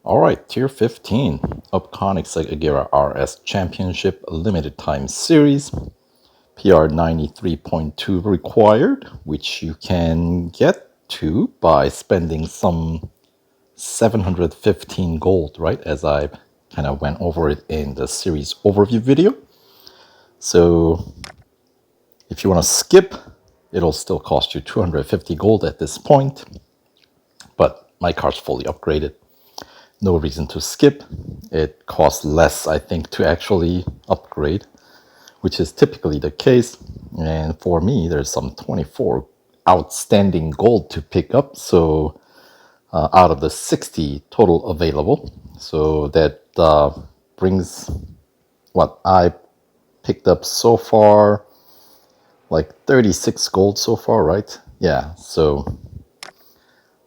All right, Tier 15 of Koenigsegg Agera RS Championship Limited Time Series. PR 93.2 required, which you can get to by spending some 715 gold, right? As I kind of went over it in the series overview video. So if you want to skip, it'll still cost you 250 gold at this point. But my car's fully upgraded. No reason to skip. It costs less, I think, to actually upgrade, which is typically the case. And for me, there's some 24 outstanding gold to pick up. So out of the 60 total available. So that brings what I picked up so far, like 36 gold so far, right? Yeah, so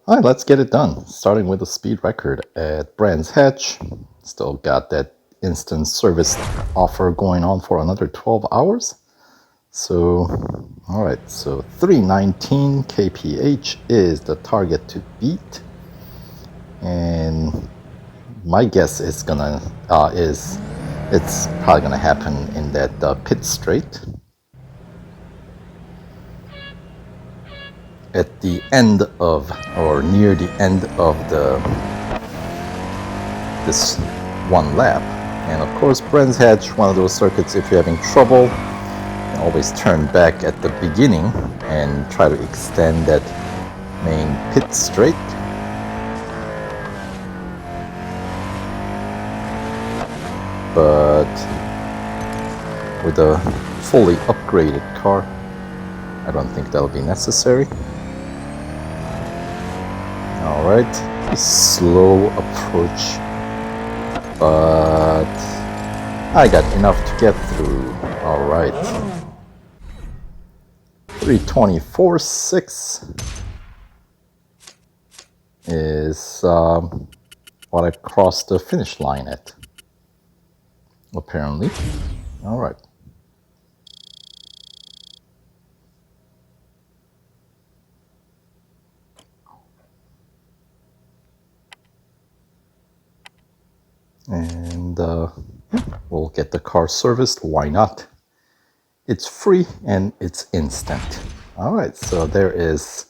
all right, let's get it done. Starting with a speed record at Brands Hatch. Still got that instant service offer going on for another 12 hours. So, all right, so 319 kph is the target to beat. And my guess is it's probably gonna happen in that pit straight. At the end of, or near the end of this one lap. And of course, Brands Hatch, one of those circuits, if you're having trouble, you can always turn back at the beginning and try to extend that main pit straight. But with a fully upgraded car, I don't think that'll be necessary. All right, slow approach, but I got enough to get through. All right, 324.6 is what I crossed the finish line at, apparently. All right. And we'll get the car serviced. Why not? It's free and it's instant. All right, so there is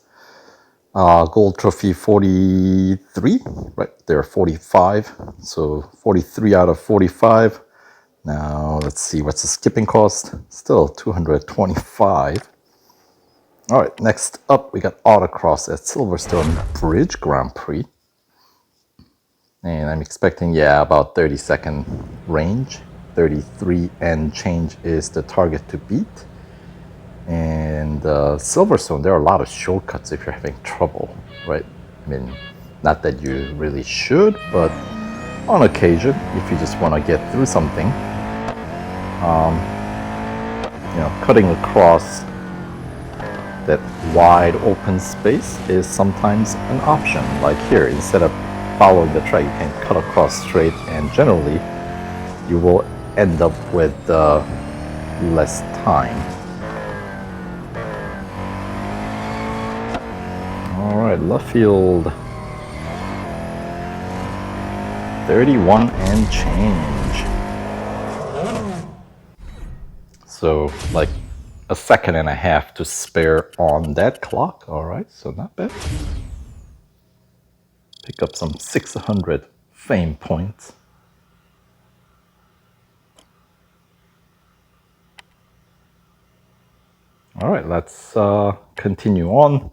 gold trophy 43, right there, 45. So 43 out of 45. Now let's see, what's the skipping cost? Still 225. All right, next up we got autocross at Silverstone Bridge Grand Prix. And I'm expecting, yeah, about 30-second range. 33 and change is the target to beat. And Silverstone, there are a lot of shortcuts if you're having trouble, right? I mean, not that you really should, but on occasion, if you just want to get through something, cutting across that wide open space is sometimes an option. Like here, instead of following the track, you can cut across straight, and generally you will end up with less time. All right, left field, 31 and change. So like a second and a half to spare on that clock. All right, so not bad. Pick up some 600 fame points. All right, let's continue on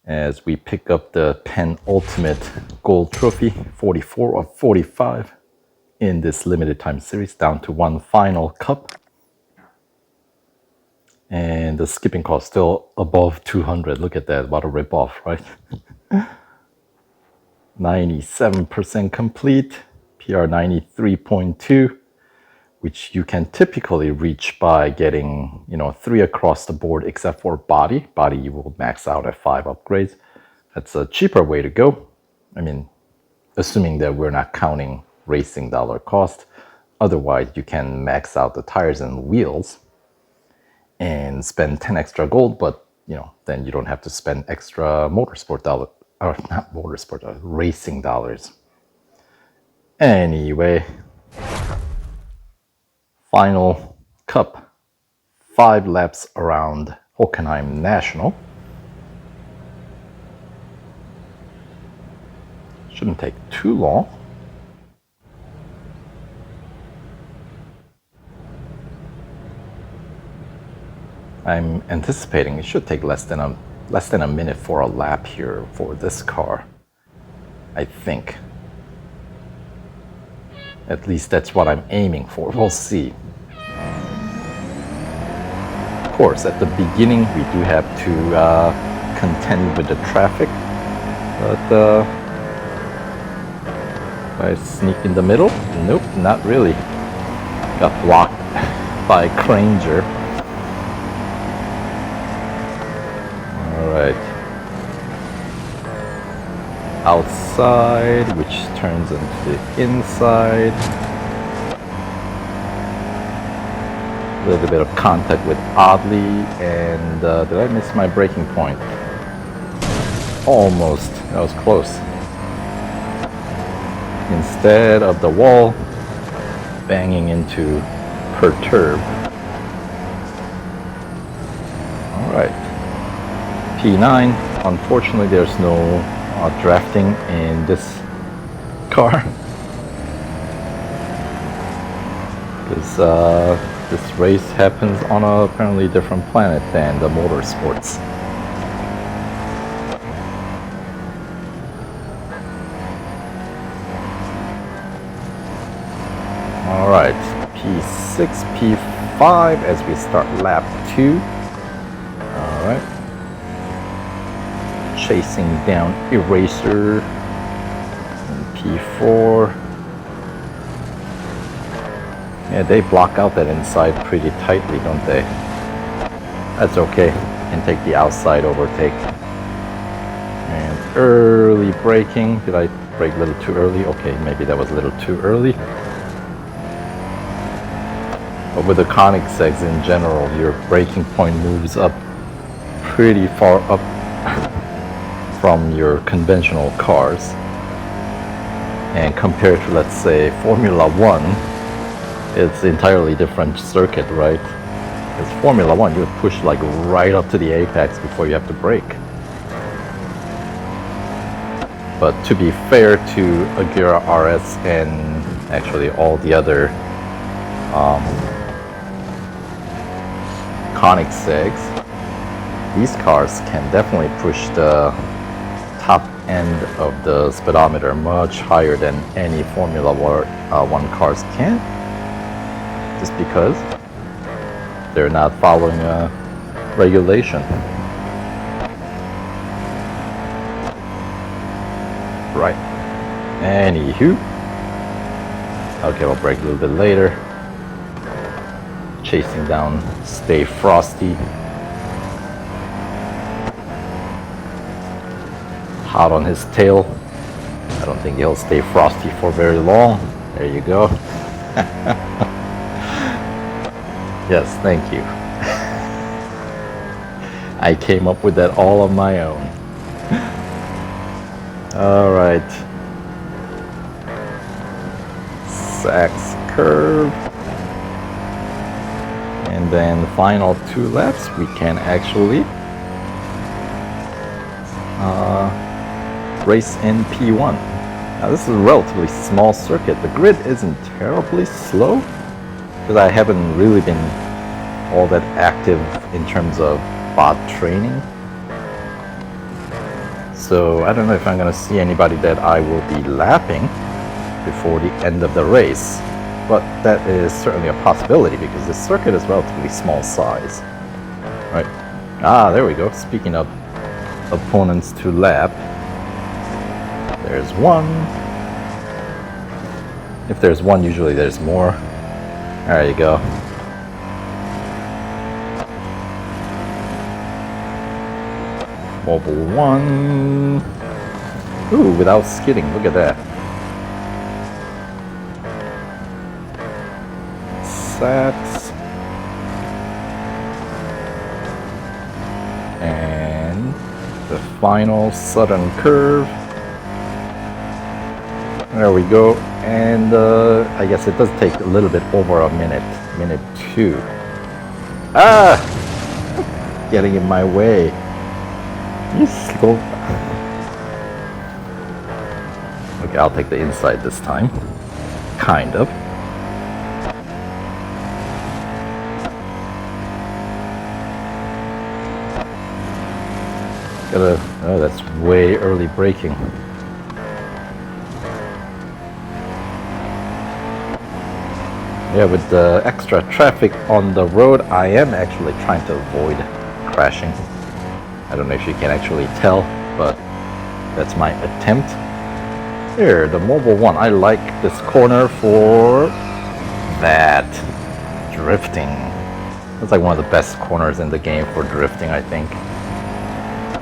as we pick up the penultimate gold trophy, 44 of 45 in this limited time series, down to one final cup. And the skipping cost still above 200. Look at that, what a ripoff, right? 97% complete, PR 93.2, which you can typically reach by getting, 3 across the board, except for body. Body you will max out at 5 upgrades. That's a cheaper way to go. I mean, assuming that we're not counting racing dollar cost. Otherwise, you can max out the tires and wheels and spend 10 extra gold, but then you don't have to spend extra motorsport dollar, or not motorsport, racing dollars. Anyway, final cup, 5 laps around Hockenheim National. Shouldn't take too long. I'm anticipating it should take less than a minute for a lap here for this car. I think. At least that's what I'm aiming for. We'll see. Of course, at the beginning we do have to contend with the traffic, but if I sneak in the middle? Nope, not really. Got blocked by Granger. Alright. Outside, which turns into the inside. A little bit of contact with Oddly, and did I miss my braking point? Almost. That was close. Instead of the wall, banging into Perturb. Alright. P9. Unfortunately, there's no drafting in this car. Because this race happens on a apparently different planet than the motorsports. Alright, P6, P5 as we start lap 2. Alright. Chasing down Eraser. And P4. Yeah, they block out that inside pretty tightly, don't they? That's okay. Can take the outside overtake. And early braking. Did I brake a little too early? Okay, maybe that was a little too early. But with the Koenigseggs in general, your braking point moves up pretty far up from your conventional cars. And compared to, let's say, Formula 1, it's entirely different circuit, right? Because Formula 1, you would push like right up to the apex before you have to brake. But to be fair to Agera RS and actually all the other Koenigseggs, these cars can definitely push the top end of the speedometer much higher than any Formula 1 cars can, just because they're not following a regulation. Right. Anywho. Okay, we'll brake a little bit later. Chasing down Stay Frosty. Hot on his tail. I don't think he'll stay frosty for very long. There you go. Yes, thank you. I came up with that all on my own. Alright. Sachs curve. And then the final 2 laps, we can actually race in P1. Now this is a relatively small circuit. The grid isn't terribly slow, because I haven't really been all that active in terms of bot training. So I don't know if I'm going to see anybody that I will be lapping before the end of the race. But that is certainly a possibility because this circuit is relatively small size. Right? Ah, there we go. Speaking of opponents to lap, there's one. If there's one, usually there's more. There you go. Mobile 1. Ooh, without skidding. Look at that. Sachs. And the final sudden curve. There we go. And I guess it does take a little bit over a minute two. Ah! Getting in my way. You slow. Okay, I'll take the inside this time. Kind of. Oh, that's way early braking. Yeah, with the extra traffic on the road, I am actually trying to avoid crashing. I don't know if you can actually tell, but that's my attempt. Here, the mobile one. I like this corner for that drifting. That's like one of the best corners in the game for drifting, I think.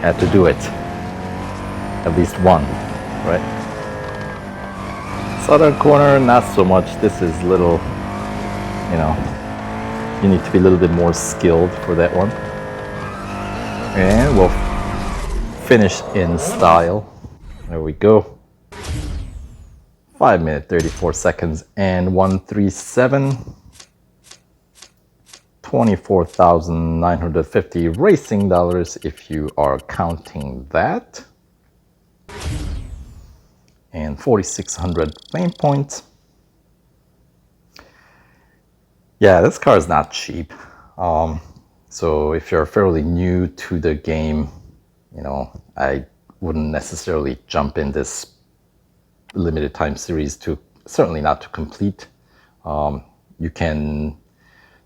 Had to do it. At least one, right? Southern corner, not so much. This is little, you know, you need to be a little bit more skilled for that one. And we'll finish in style. There we go. 5 minutes 34 seconds and 137. 24,950 racing dollars if you are counting that. And 4,600 fame points. Yeah, this car is not cheap. So if you're fairly new to the game, you know, I wouldn't necessarily jump in this limited time series to, certainly not to complete. You can,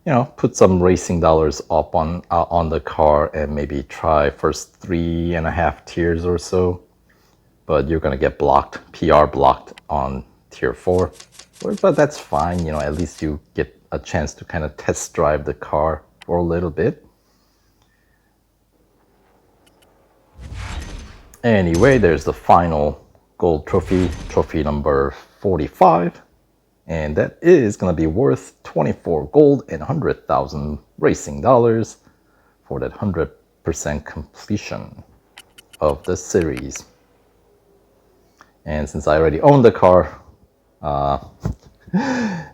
you know, put some racing dollars up on the car and maybe try first 3.5 tiers or so, but you're gonna get blocked, PR blocked on tier 4. But that's fine, you know, at least you get a chance to kind of test drive the car for a little bit. Anyway, there's the final gold trophy, trophy number 45. And that is going to be worth 24 gold and 100,000 racing dollars for that 100% completion of the series. And since I already own the car,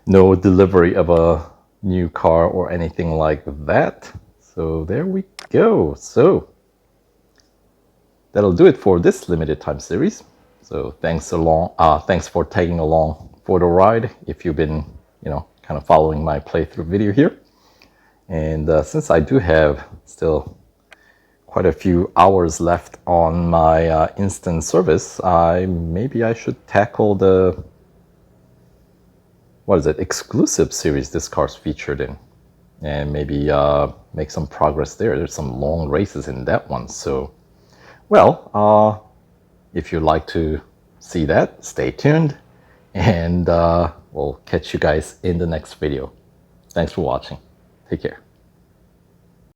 no delivery of a new car or anything like that. So there we go. So that'll do it for this limited time series. So thanks for tagging along for the ride if you've been, you know, kind of following my playthrough video here. And since I do have still quite a few hours left on my instant service, maybe I should tackle the, what is it, exclusive series this car's featured in, and maybe make some progress there. There's some long races in that one. So, well, if you'd like to see that, stay tuned, and we'll catch you guys in the next video. Thanks for watching. Take care.